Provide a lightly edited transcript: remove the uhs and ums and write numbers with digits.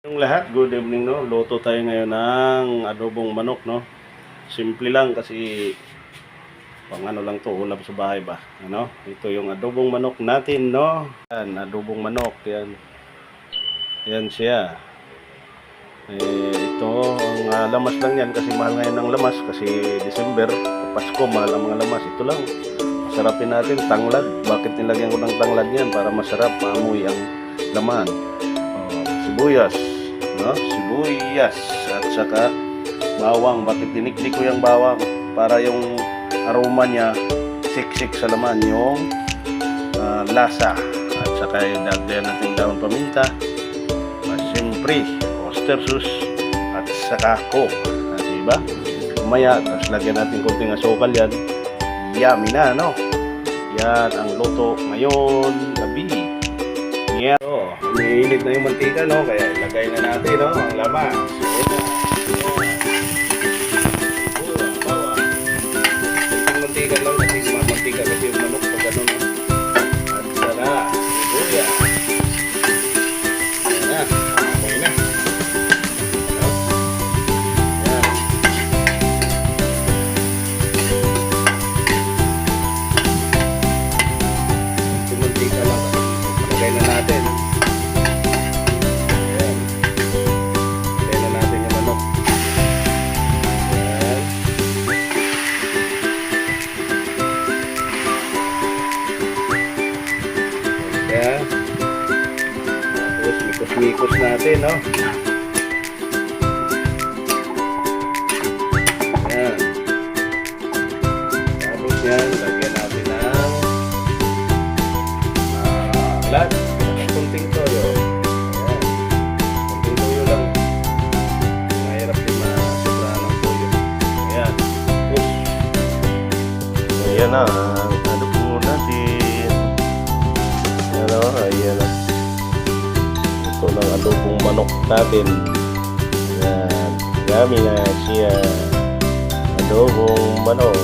Yung lahat, good evening, no. Luto tayo ngayon ng adobong manok, no. Simple lang kasi pang ano lang to, ulam sa bahay ba. Ano? Ito yung adobong manok natin, no. Yan, adobong manok, yan. Yan siya. Ito, ang lamas lang yan kasi mahal ngayon ng lamas kasi December, Pasko, mahal ang mga lamas. Ito lang. Sarapin natin, tanglad. Bakit nilagyan ko ng tanglad yan? Para masarap, maamoy ang laman. Sibuyas, no? Sibuyas at saka bawang. Bakit tiniklik ko yung bawang? Para yung aroma niya siksik sa laman, yung lasa. At saka dagdagan natin daon paminta, siyempre oyster at saka coke, diba? Kumaya, tapos lagyan natin konting asukal yan. Yummy na, no? Yan ang luto ngayon gabi. Yeah. So, umiinit na yung mantika, no? Kaya ilagay na natin, no? Ang laman. Itong mantika lang kasi mamantika kasi yung manok pag ano, no? At saka, sibuya. Ayan na. Okay na. Ano? Ayan. Itong mantika lang kasi ilagay na natin. Ayan. Ilagay na natin yung manok. Ayan. Ayan. Tapos mikos-mikos natin, no? Ayan. Tapos yan, lagyan natin ng alat. Kunting toyo. Ayan. Kunting toyo lang. Mahirap din masubra ng toyo. Ayan. Tapos, ayan na. Ano po natin? Ano? Ayan na. Ito ng adobong manok natin. Ayan. Yummy na siya. Adobong manok.